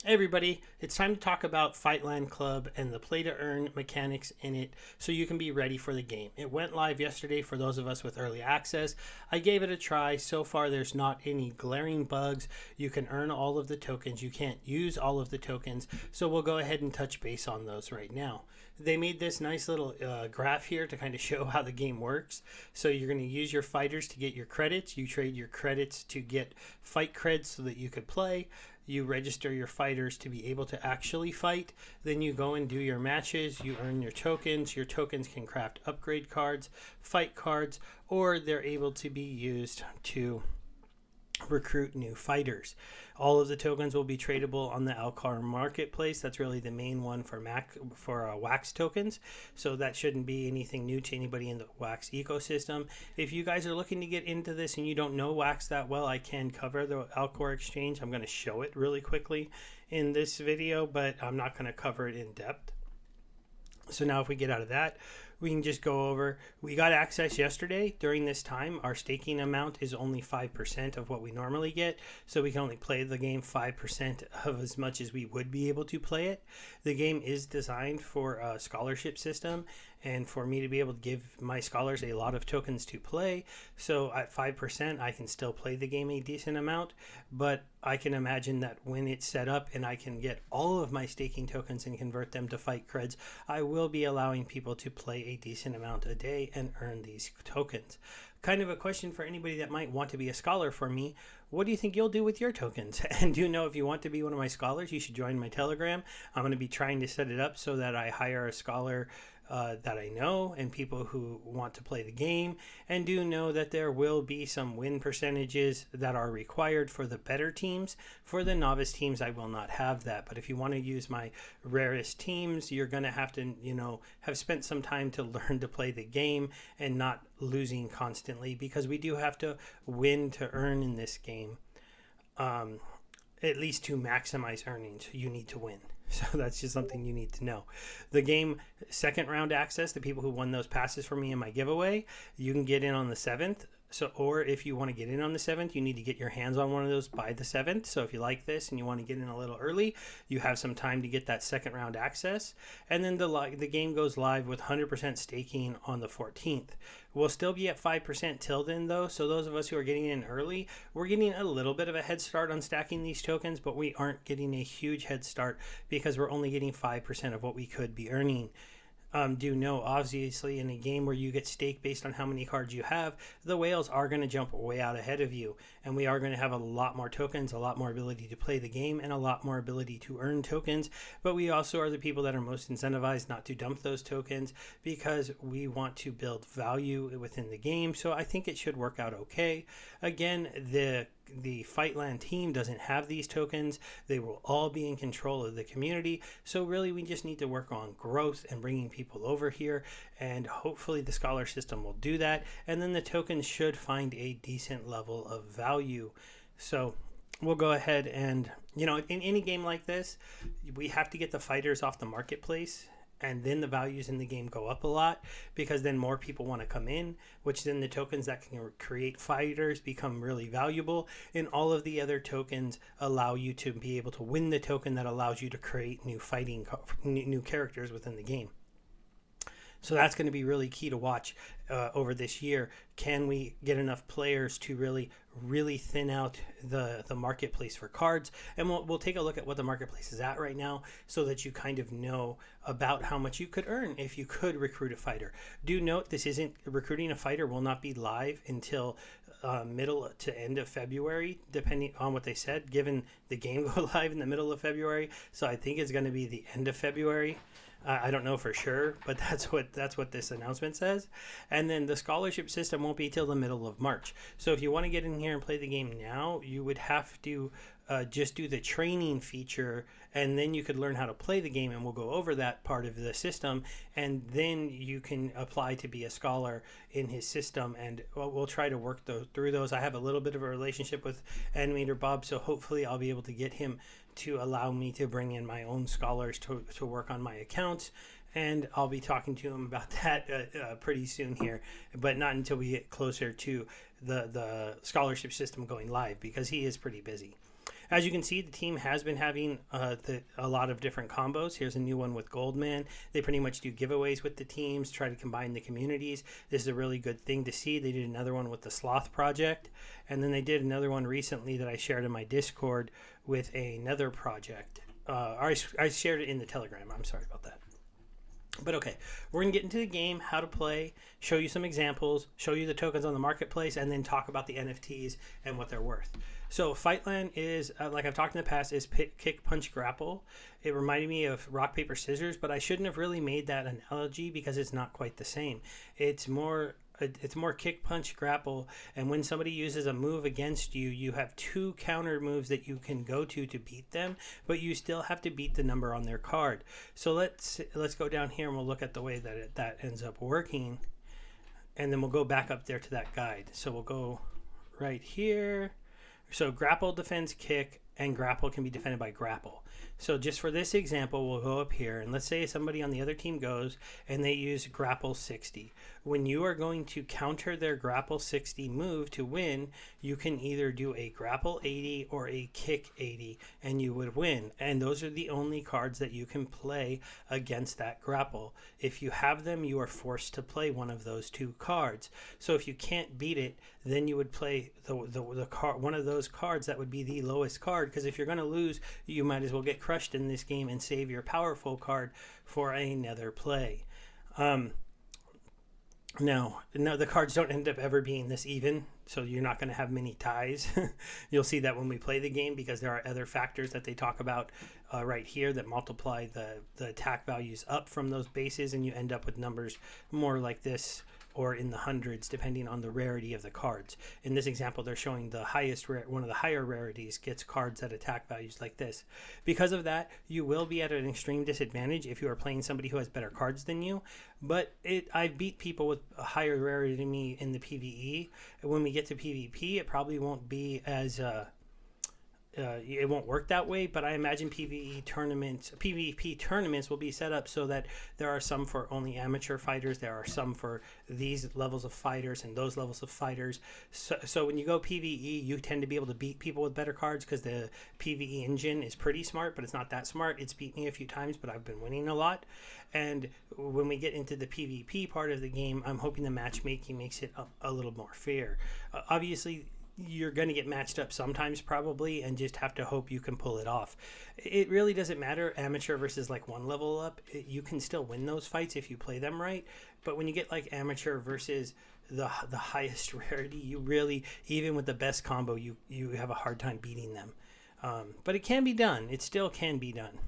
Hey everybody, it's time to talk about Fightland Club and the play to earn mechanics in it so you can be ready for the game. It went live yesterday for those of us with early access. I gave it a try. So far, there's not any glaring bugs. You can earn all of the tokens. You can't use all of the tokens. So we'll go ahead and touch base on those right now. They made this nice little graph here to kind of show how the game works. So you're going to use your fighters to get your credits. You trade your credits to get fight creds so that you could play. You register your fighters to be able to actually fight. Then you go and do your matches. You earn your tokens. Your tokens can craft upgrade cards, fight cards, or they're able to be used to recruit new fighters. All of the tokens will be tradable on the Alcar marketplace. That's really the main one for Wax tokens. So that shouldn't be anything new to anybody in the Wax ecosystem. If you guys are looking to get into this and you don't know Wax that well, I can cover the Alcor exchange. I'm going to show it really quickly in this video, but I'm not going to cover it in depth. So now if we get out of that, we can just go over, we got access yesterday. During this time, our staking amount is only 5% of what we normally get. So we can only play the game 5% of as much as we would be able to play it. The game is designed for a scholarship system and for me to be able to give my scholars a lot of tokens to play. So at 5%, I can still play the game a decent amount, but I can imagine that when it's set up and I can get all of my staking tokens and convert them to fight creds, I will be allowing people to play a decent amount a day and earn these tokens. Kind of a question for anybody that might want to be a scholar for me. What do you think you'll do with your tokens? And do know if you want to be one of my scholars, you should join my Telegram. I'm going to be trying to set it up so that I hire a scholar that I know and people who want to play the game, and do know that there will be some win percentages that are required for the better teams. For the novice teams, I will not have that, but if you want to use my rarest teams, you're going to have to, have spent some time to learn to play the game and not losing constantly, because we do have to win to earn in this game. At least to maximize earnings, you need to win. So that's just something you need to know. The game second round access, the people who won those passes for me in my giveaway, you can get in on the 7th. So, or if you want to get in on the 7th, you need to get your hands on one of those by the 7th. So if you like this and you want to get in a little early, you have some time to get that second round access. And then the game goes live with 100% staking on the 14th. We'll still be at 5% till then, though. So those of us who are getting in early, we're getting a little bit of a head start on stacking these tokens, but we aren't getting a huge head start because we're only getting 5% of what we could be earning. Do know, obviously, in a game where you get staked based on how many cards you have, the whales are going to jump way out ahead of you, and we are going to have a lot more tokens, a lot more ability to play the game, and a lot more ability to earn tokens. But we also are the people that are most incentivized not to dump those tokens because we want to build value within the game. So I think it should work out okay. Again, the Fightland team doesn't have these tokens. They will all be in control of the community. So really, we just need to work on growth and bringing people over here, and hopefully the scholar system will do that. And then the tokens should find a decent level of value. So we'll go ahead and, in any game like this, we have to get the fighters off the marketplace, and then the values in the game go up a lot, because then more people want to come in, which then the tokens that can create fighters become really valuable, and all of the other tokens allow you to be able to win the token that allows you to create new characters within the game. So that's going to be really key to watch over this year. Can we get enough players to really thin out the marketplace for cards? And we'll take a look at what the marketplace is at right now, so that you kind of know about how much you could earn if you could recruit a fighter. Do note, this isn't recruiting a fighter will not be live until middle to end of February, depending on what they said, given the game go live in the middle of February. So I think it's going to be the end of February. I don't know for sure, but that's what this announcement says. And then the scholarship system won't be till the middle of March. So if you want to get in here and play the game now, you would have to just do the training feature, and then you could learn how to play the game, and we'll go over that part of the system, and then you can apply to be a scholar in his system, and we'll try to work through those. I have a little bit of a relationship with Animator Bob, so hopefully I'll be able to get him to allow me to bring in my own scholars to work on my accounts, and I'll be talking to him about that pretty soon here, but not until we get closer to the scholarship system going live because he is pretty busy. As you can see, the team has been having a lot of different combos. Here's a new one with Goldman. They pretty much do giveaways with the teams, try to combine the communities. This is a really good thing to see. They did another one with the Sloth Project, and then they did another one recently that I shared in my Discord with another project. I shared it in the Telegram. I'm sorry about that. But okay, we're going to get into the game, how to play, show you some examples, show you the tokens on the marketplace, and then talk about the NFTs and what they're worth. So Fightland is, like I've talked in the past, is kick, punch, grapple. It reminded me of rock, paper, scissors, but I shouldn't have really made that analogy because it's not quite the same. It's more kick, punch, grapple, and when somebody uses a move against you, you have two counter moves that you can go to beat them, but you still have to beat the number on their card. So let's go down here and we'll look at the way that that ends up working, and then we'll go back up there to that guide. So we'll go right here. So grapple defends kick, and grapple can be defended by grapple. So just for this example, we'll go up here, and let's say somebody on the other team goes and they use grapple 60. When you are going to counter their grapple 60 move to win, you can either do a grapple 80 or a kick 80, and you would win. And those are the only cards that you can play against that grapple. If you have them, you are forced to play one of those two cards. So if you can't beat it, then you would play the card, one of those cards that would be the lowest card, because if you're going to lose, you might as well get crushed in this game and save your powerful card for another play. No, the cards don't end up ever being this even, so you're not going to have many ties. You'll see that when we play the game, because there are other factors that they talk about right here that multiply the attack values up from those bases, and you end up with numbers more like this, or in the hundreds, depending on the rarity of the cards. In this example, they're showing the highest one of the higher rarities gets cards at attack values like this. Because of that, you will be at an extreme disadvantage if you are playing somebody who has better cards than you. But I beat people with a higher rarity than me in the PvE. When we get to PvP, it probably won't be as it won't work that way, but I imagine PvP tournaments will be set up so that there are some for only amateur fighters, there are some for these levels of fighters and those levels of fighters. So when you go PvE, you tend to be able to beat people with better cards because the PvE engine is pretty smart, but it's not that smart. It's beat me a few times, but I've been winning a lot. And when we get into the PvP part of the game, I'm hoping the matchmaking makes it a little more fair. Obviously, you're going to get matched up sometimes probably, and just have to hope you can pull it off. It really doesn't matter amateur versus like one level up. You can still win those fights if you play them right, but when you get like amateur versus the highest rarity, you really, even with the best combo, you have a hard time beating them. But it can be done. It still can be done.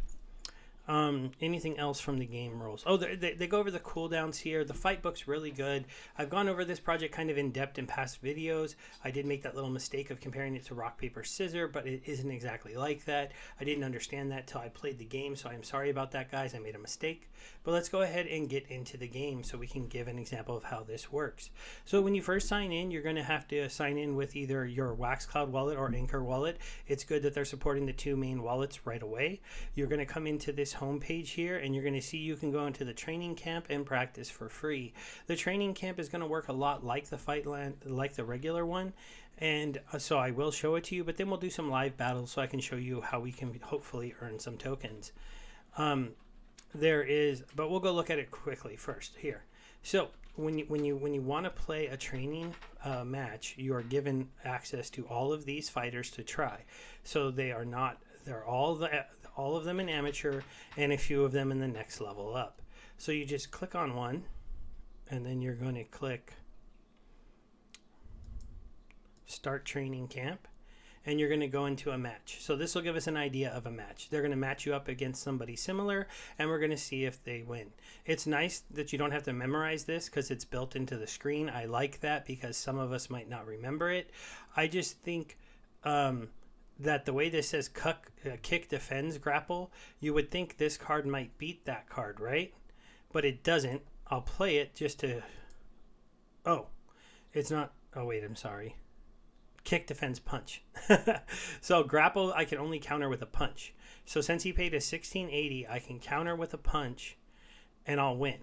Anything else from the game rules? Oh, they go over the cooldowns here. The fight book's really good. I've gone over this project kind of in depth in past videos. I did make that little mistake of comparing it to rock, paper, scissors, but it isn't exactly like that. I didn't understand that till I played the game, so I'm sorry about that, guys. I made a mistake. But let's go ahead and get into the game so we can give an example of how this works. So when you first sign in, you're going to have to sign in with either your Waxcloud wallet or Anchor wallet. It's good that they're supporting the two main wallets right away. You're going to come into this homepage here, and you're going to see you can go into the training camp and practice for free. The training camp is going to work a lot like the Fightland, like the regular one, and so I will show it to you, but then we'll do some live battles so I can show you how we can hopefully earn some tokens. But we'll go look at it quickly first here. So when you want to play a training match, you are given access to all of these fighters to try. So they're all of them in amateur, and a few of them in the next level up. So you just click on one, and then you're going to click Start Training Camp, and you're going to go into a match. So this will give us an idea of a match. They're going to match you up against somebody similar, and we're going to see if they win. It's nice that you don't have to memorize this because it's built into the screen. I like that because some of us might not remember it. I just think that the way this says kick, defends, grapple, you would think this card might beat that card, right? But it doesn't. I'll play it just to... Oh, it's not... Oh, wait, I'm sorry. Kick, defends, punch. So grapple, I can only counter with a punch. So since he paid a 1680, I can counter with a punch, and I'll win.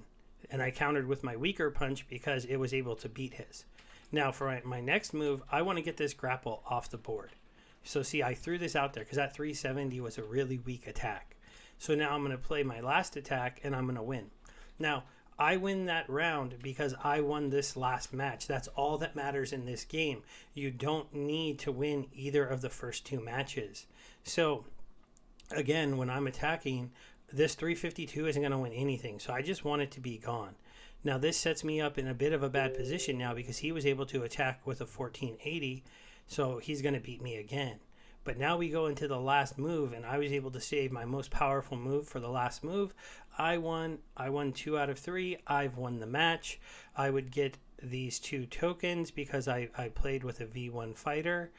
And I countered with my weaker punch because it was able to beat his. Now for my next move, I want to get this grapple off the board. So see, I threw this out there because that 370 was a really weak attack. So now I'm going to play my last attack and I'm going to win. Now, I win that round because I won this last match. That's all that matters in this game. You don't need to win either of the first two matches. So, again, when I'm attacking, this 352 isn't going to win anything. So I just want it to be gone. Now, this sets me up in a bit of a bad position now because he was able to attack with a 1480. So he's going to beat me again. But now we go into the last move, and I was able to save my most powerful move for the last move. I won 2 out of 3. I've won the match. I would get these 2 tokens because I played with a V1 fighter,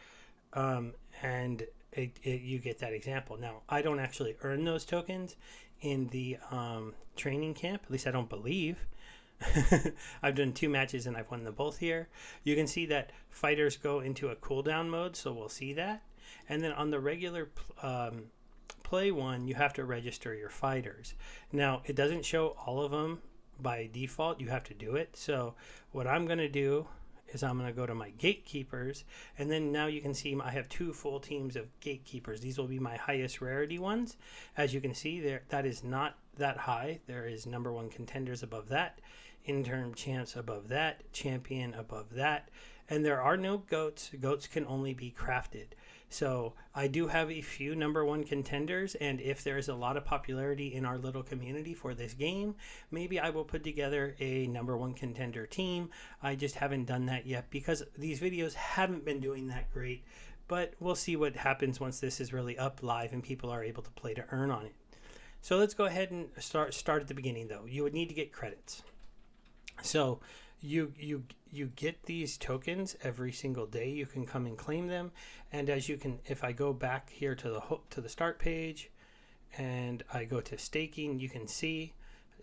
and you get that example. Now, I don't actually earn those tokens in the training camp. At least I don't believe. I've done 2 matches and I've won them both here. You can see that fighters go into a cooldown mode, so we'll see that. And then on the regular play one, you have to register your fighters. Now, it doesn't show all of them by default. You have to do it. So what I'm going to do is I'm going to go to my gatekeepers. And then now you can see I have 2 full teams of gatekeepers. These will be my highest rarity ones. As you can see, that is not that high. There is number 1 contenders above that, interim champs above that, champion above that. And there are no goats. Goats can only be crafted. So I do have a few number 1 contenders, and if there's a lot of popularity in our little community for this game, maybe I will put together a number 1 contender team. I just haven't done that yet because these videos haven't been doing that great, but we'll see what happens once this is really up live and people are able to play to earn on it. So let's go ahead and start at the beginning though. You would need to get credits. So you get these tokens every single day. You can come and claim them, and as you can, if I go back here to the start page and I go to staking, you can see,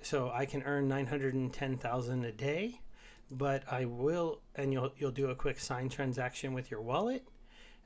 so I can earn 910,000 a day, but I will, and you'll do a quick sign transaction with your wallet,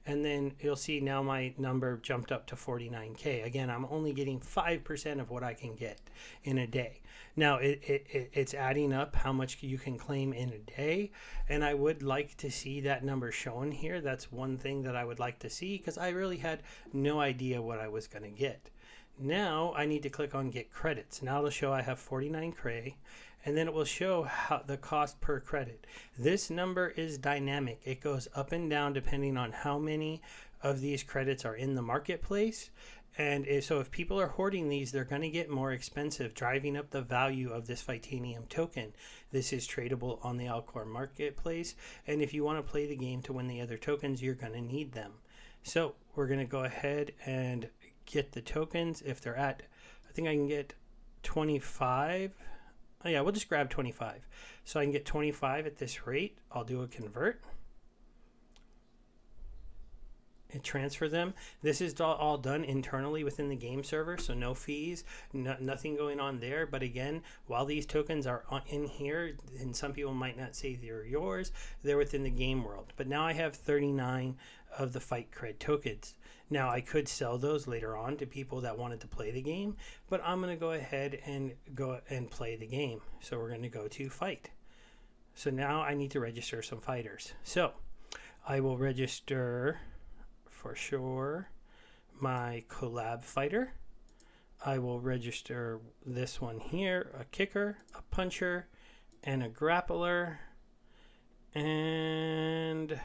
and then you'll see now my number jumped up to 49K. Again, I'm only getting 5% of what I can get in a day. Now, it's adding up how much you can claim in a day, and I would like to see that number shown here. That's one thing that I would like to see because I really had no idea what I was going to get. Now, I need to click on Get Credits. Now it'll show I have 49 Cray, and then it will show how the cost per credit. This number is dynamic. It goes up and down depending on how many of these credits are in the marketplace. And so if people are hoarding these, they're going to get more expensive, driving up the value of this Fightanium token. This is tradable on the Alcor marketplace. And if you want to play the game to win the other tokens, you're going to need them. So we're going to go ahead and get the tokens. If they're at, I think I can get 25. Oh yeah, we'll just grab 25. So I can get 25 at this rate. I'll do a convert and transfer them. This is all done internally within the game server, so no fees, nothing going on there. But again, while these tokens are in here, and some people might not say they're yours, they're within the game world. But now I have 39 of the Fight Cred tokens. Now I could sell those later on to people that wanted to play the game, but I'm going to go ahead and play the game. So we're going to go to Fight. So now I need to register some fighters. So I will register for sure my collab fighter. I will register this one here, a kicker, a puncher, and a grappler. And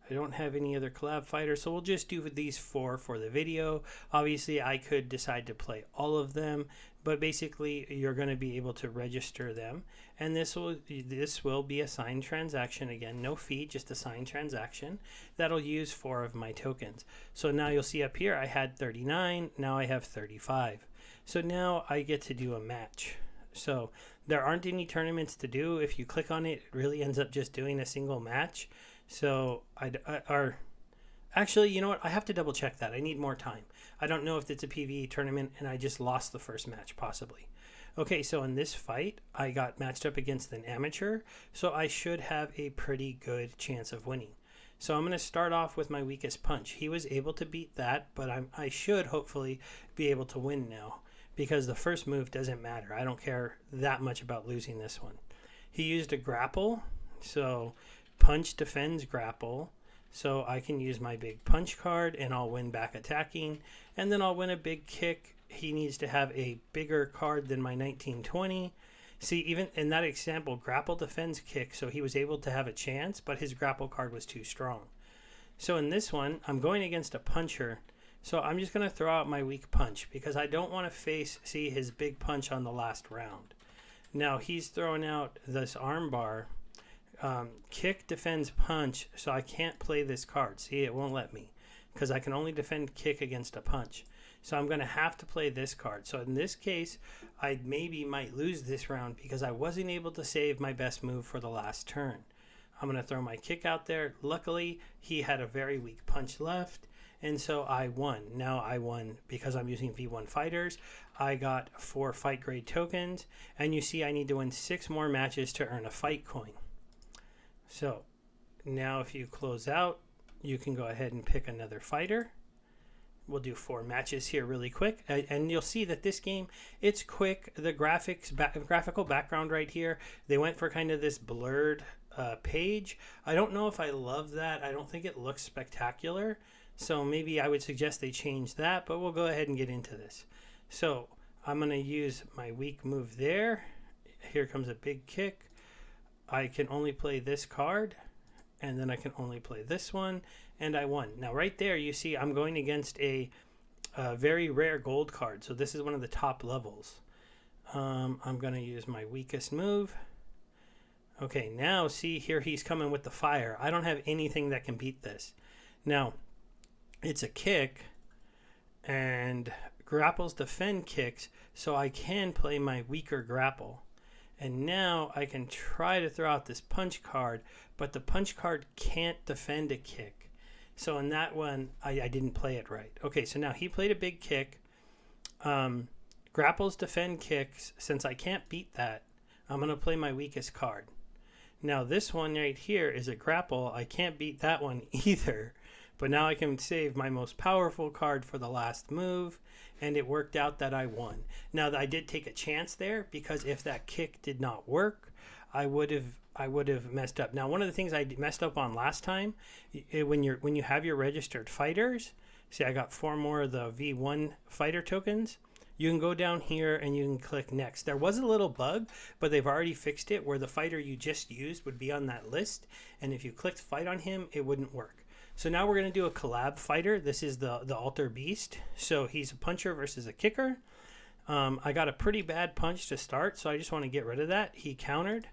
I don't have any other collab fighters, so we'll just do these 4 for the video. Obviously, I could decide to play all of them, but basically, you're going to be able to register them. And this will be a signed transaction. Again, no fee, just a signed transaction. That'll use 4 of my tokens. So now you'll see up here, I had 39. Now I have 35. So now I get to do a match. So there aren't any tournaments to do. If you click on it, it really ends up just doing a single match. So actually, you know what? I have to double check that. I need more time. I don't know if it's a PvE tournament and I just lost the first match, possibly. Okay, so in this fight, I got matched up against an amateur, so I should have a pretty good chance of winning. So I'm going to start off with my weakest punch. He was able to beat that, but I should hopefully be able to win now because the first move doesn't matter. I don't care that much about losing this one. He used a grapple, so punch defends grapple. So I can use my big punch card and I'll win back attacking. And then I'll win a big kick. He needs to have a bigger card than my 1920. See, even in that example, grapple defends kick, so he was able to have a chance, but his grapple card was too strong. So in this one, I'm going against a puncher, so I'm just going to throw out my weak punch because I don't want to see his big punch on the last round. Now he's throwing out this arm bar. Kick defends punch, so I can't play this card. See, it won't let me because I can only defend kick against a punch. So I'm going to have to play this card. So in this case, I maybe might lose this round because I wasn't able to save my best move for the last turn. I'm going to throw my kick out there. Luckily, he had a very weak punch left, and so I won. Now I won because I'm using V1 fighters. I got 4 fight grade tokens, and you see I need to win 6 more matches to earn a fight coin. So now if you close out, you can go ahead and pick another fighter. We'll do 4 matches here really quick, and you'll see that this game, it's quick. The graphical background right here, they went for kind of this blurred page. I don't know if I love that. I don't think it looks spectacular, so maybe I would suggest they change that, but we'll go ahead and get into this. So I'm going to use my weak move there. Here comes a big kick. I can only play this card, and then I can only play this one, and I won. Now right there you see I'm going against a very rare gold card, so this is one of the top levels. I'm going to use my weakest move. Okay, now see here he's coming with the fire. I don't have anything that can beat this. Now it's a kick, and grapples defend kicks, so I can play my weaker grapple. And now I can try to throw out this punch card, but the punch card can't defend a kick. So in that one, I didn't play it right. Okay, so now he played a big kick. Grapples defend kicks. Since I can't beat that, I'm going to play my weakest card. Now this one right here is a grapple. I can't beat that one either. But now I can save my most powerful card for the last move, and it worked out that I won. Now I did take a chance there because if that kick did not work, I would have messed up. Now one of the things I messed up on last time, when you have your registered fighters, see I got 4 more of the V1 fighter tokens. You can go down here and you can click next. There was a little bug, but they've already fixed it where the fighter you just used would be on that list, and if you clicked fight on him, it wouldn't work. So now we're going to do a collab fighter. This is the Alter Beast. So he's a puncher versus a kicker. I got a pretty bad punch to start, so I just want to get rid of that. He countered.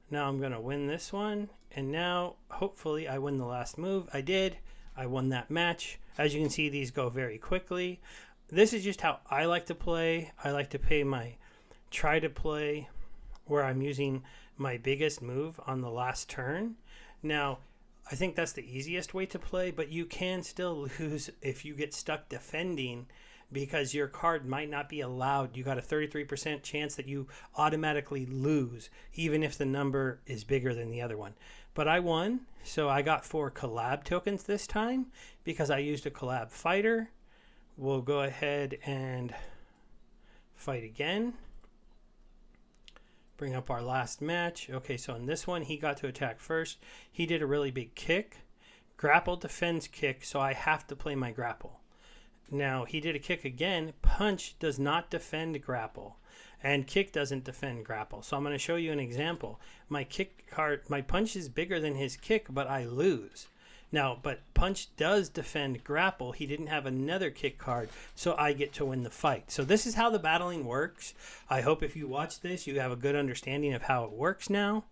Now I'm going to win this one. And now, hopefully, I win the last move. I did. I won that match. As you can see, these go very quickly. This is just how I like to play. I like to try to play where I'm using my biggest move on the last turn. Now, I think that's the easiest way to play, but you can still lose if you get stuck defending because your card might not be allowed. You got a 33% chance that you automatically lose, even if the number is bigger than the other one. But I won, so I got 4 collab tokens this time because I used a collab fighter. We'll go ahead and fight again. Bring up our last match. Okay, so in this one, he got to attack first. He did a really big kick. Grapple defends kick, so I have to play my grapple. Now, he did a kick again. Punch does not defend grapple, and kick doesn't defend grapple. So I'm going to show you an example. My punch is bigger than his kick, but I lose. Now, but punch does defend grapple. He didn't have another kick card, so I get to win the fight. So this is how the battling works. I hope if you watch this, you have a good understanding of how it works now.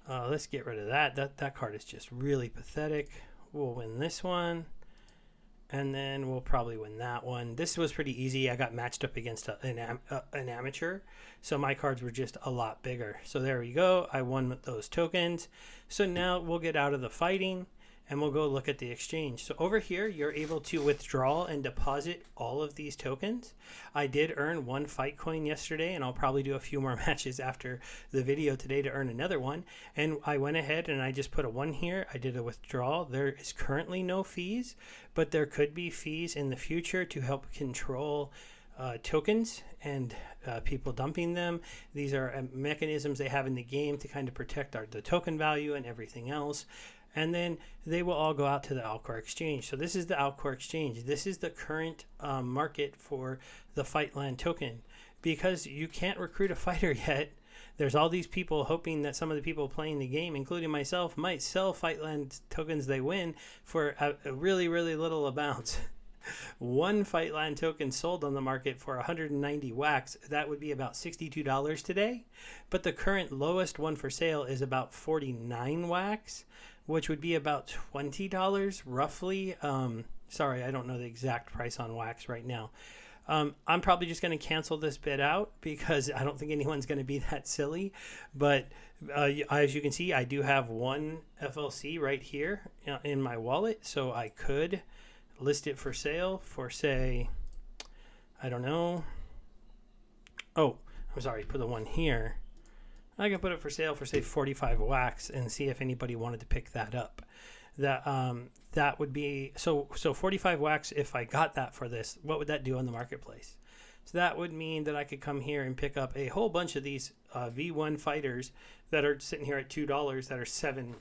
Let's get rid of that. That card is just really pathetic. We'll win this one, and then we'll probably win that one. This was pretty easy. I got matched up against an amateur, so my cards were just a lot bigger. So there we go. I won with those tokens. So now we'll get out of the fighting, and we'll go look at the exchange. So over here, you're able to withdraw and deposit all of these tokens. I did earn 1 fight coin yesterday, and I'll probably do a few more matches after the video today to earn another one. And I went ahead and I just put a 1 here. I did a withdrawal. There is currently no fees, but there could be fees in the future to help control tokens and people dumping them. These are mechanisms they have in the game to kind of protect the token value and everything else. And then they will all go out to the Alcor exchange. So this is the Alcor exchange. This is the current market for the Fightland token. Because you can't recruit a fighter yet, there's all these people hoping that some of the people playing the game, including myself, might sell Fightland tokens they win for a really, really little amounts. One Fightland token sold on the market for 190 wax. That would be about $62 today. But the current lowest one for sale is about 49 wax, which would be about $20 roughly. Sorry, I don't know the exact price on wax right now. I'm probably just going to cancel this bid out because I don't think anyone's going to be that silly. But as you can see, I do have one FLC right here in my wallet. So I could list it for sale for, say, I don't know. Oh, I'm sorry, put the one here. I can put it for sale for, say, 45 wax and see if anybody wanted to pick that up. That would be so 45 wax. If I got that for this, what would that do on the marketplace? So that would mean that I could come here and pick up a whole bunch of these V1 fighters that are sitting here at $2 that are 7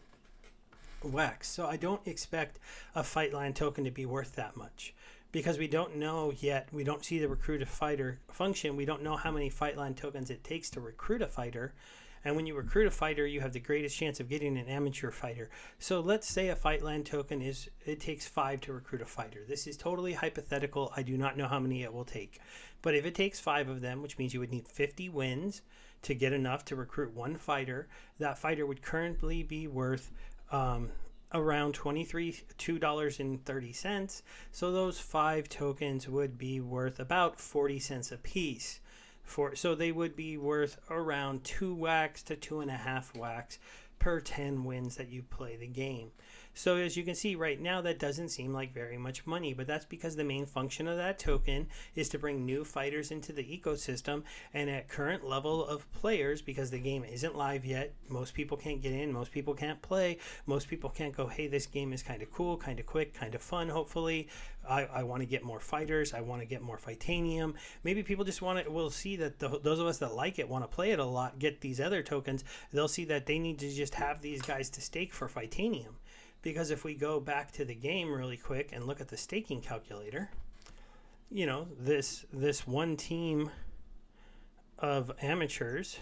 wax. So I don't expect a Fightland token to be worth that much because we don't know yet. We don't see the recruit a fighter function. We don't know how many Fightland tokens it takes to recruit a fighter. And when you recruit a fighter, you have the greatest chance of getting an amateur fighter. So let's say a Fightland token it takes 5 to recruit a fighter. This is totally hypothetical. I do not know how many it will take. But if it takes 5 of them, which means you would need 50 wins to get enough to recruit one fighter, that fighter would currently be worth around $2.30. So those 5 tokens would be worth about 40 cents a piece. So they would be worth around 2 wax to 2.5 wax per 10 wins that you play the game. So as you can see right now, that doesn't seem like very much money, but that's because the main function of that token is to bring new fighters into the ecosystem. And at current level of players, because the game isn't live yet, most people can't get in, most people can't play, most people can't go, hey, this game is kind of cool, kind of quick, kind of fun, hopefully. I want to get more fighters. I want to get more Fightanium. Maybe people just will see that those of us that like it, want to play it a lot, get these other tokens. They'll see that they need to just have these guys to stake for Fightanium. Because if we go back to the game really quick and look at the staking calculator, you know, this one team of amateurs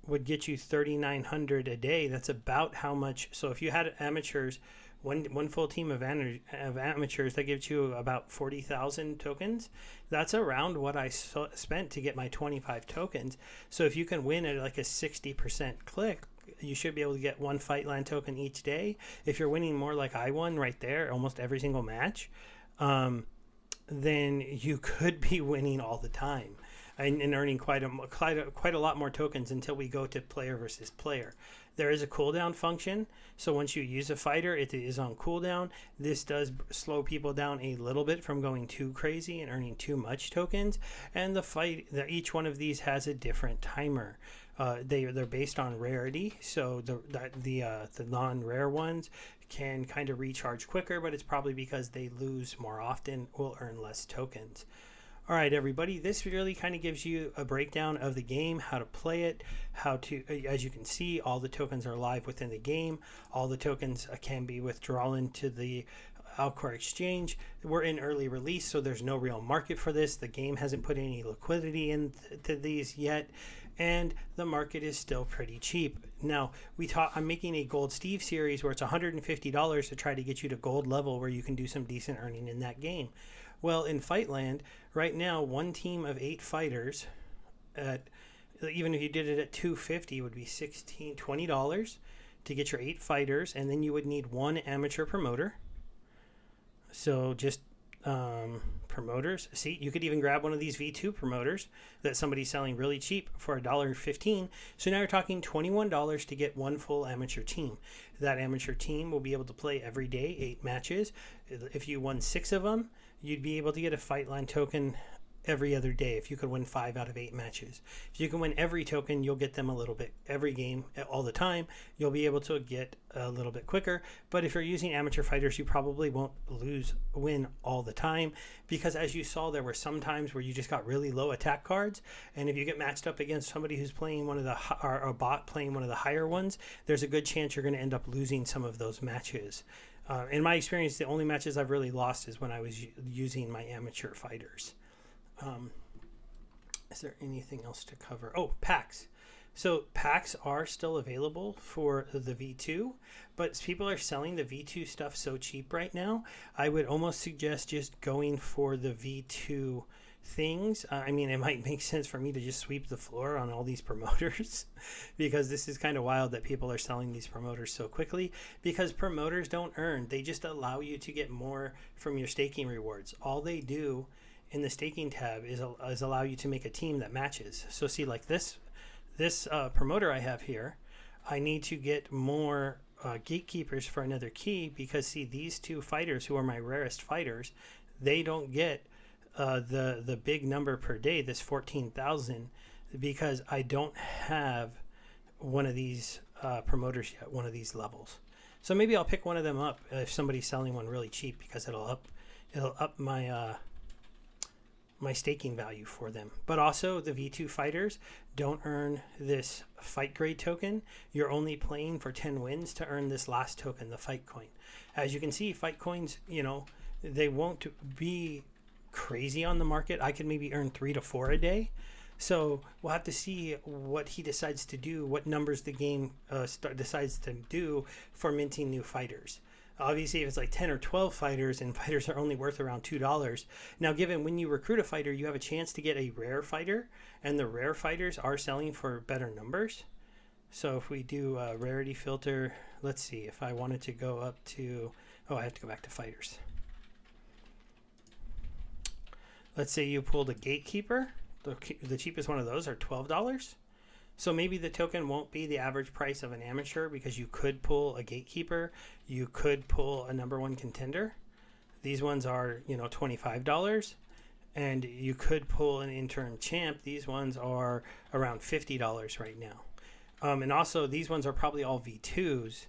would get you 3,900 a day. That's about how much. So if you had amateurs, one full team of amateurs, that gives you about 40,000 tokens. That's around what I spent to get my 25 tokens. So if you can win at like a 60% click, you should be able to get one Fightland token each day. If you're winning more like I won right there, almost every single match, then you could be winning all the time and earning quite a lot more tokens until we go to player versus player. There is a cooldown function, so once you use a fighter, it is on cooldown. This does slow people down a little bit from going too crazy and earning too much tokens. And each one of these has a different timer. They're based on rarity, so the non-rare ones can kind of recharge quicker, but it's probably because they lose more often, will earn less tokens. All right, everybody, this really kind of gives you a breakdown of the game, how to play it, as you can see, all the tokens are live within the game. All the tokens can be withdrawn to the Alcor exchange. We're in early release, so there's no real market for this. The game hasn't put any liquidity into these yet, and the market is still pretty cheap. Now, I'm making a Gold Steve series where it's $150 to try to get you to gold level where you can do some decent earning in that game. Well, in Fightland, right now, one team of 8 fighters, even if you did it at $250, would be $20 to get your 8 fighters, and then you would need 1 amateur promoter. So just promoters. See, you could even grab one of these V2 promoters that somebody's selling really cheap for $1.15. So now you're talking $21 to get 1 full amateur team. That amateur team will be able to play every day, 8 matches. If you won 6 of them, you'd be able to get a Fightland token every other day if you could win 5 out of 8 matches. If you can win every token, you'll get them a little bit every game all the time. You'll be able to get a little bit quicker. But if you're using amateur fighters, you probably won't win all the time, because as you saw, there were some times where you just got really low attack cards, and if you get matched up against somebody who's playing one of the or a bot playing one of the higher ones, there's a good chance you're going to end up losing some of those matches. In my experience, the only matches I've really lost is when I was using my amateur fighters. Is there anything else to cover? Oh, packs. So packs are still available for the V2, but people are selling the V2 stuff so cheap right now. I would almost suggest just going for the V2 things. I mean, it might make sense for me to just sweep the floor on all these promoters because this is kind of wild that people are selling these promoters so quickly, because promoters don't earn. They just allow you to get more from your staking rewards. All they do in the staking tab is allow you to make a team that matches. So see, like this promoter I have here, I need to get more gatekeepers for another key, because see, these two fighters who are my rarest fighters, they don't get the big number per day, this 14,000, because I don't have one of these promoters yet, one of these levels. So maybe I'll pick one of them up if somebody's selling one really cheap, because it'll up my my staking value for them. But also the V2 fighters don't earn this fight grade token. You're only playing for 10 wins to earn this last token, the fight coin. As you can see, fight coins, you know, they won't be crazy on the market. I could maybe earn 3 to 4 a day. So we'll have to see what he decides to do, what numbers the game decides to do for minting new fighters. Obviously, if it's like 10 or 12 fighters and fighters are only worth around $2. Now, given when you recruit a fighter, you have a chance to get a rare fighter, and the rare fighters are selling for better numbers. So if we do a rarity filter, let's see, if I wanted to go up to, oh, I have to go back to fighters. Let's say you pulled a gatekeeper. The cheapest one of those are $12. So maybe the token won't be the average price of an amateur, because you could pull a gatekeeper, you could pull a number 1 contender. These ones are, you know, $25, and you could pull an interim champ. These ones are around $50 right now. And also these ones are probably all V2s.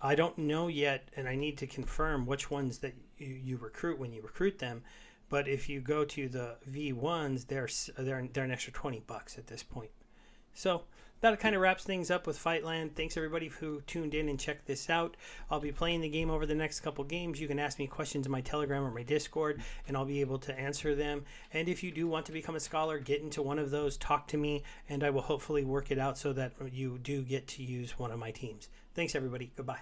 I don't know yet, and I need to confirm which ones that you recruit when you recruit them. But if you go to the V1s, they're an extra $20 at this point. So that kind of wraps things up with Fightland. Thanks everybody who tuned in and checked this out. I'll be playing the game over the next couple games. You can ask me questions in my Telegram or my Discord, and I'll be able to answer them. And if you do want to become a scholar, get into one of those, talk to me, and I will hopefully work it out so that you do get to use one of my teams. Thanks everybody. Goodbye.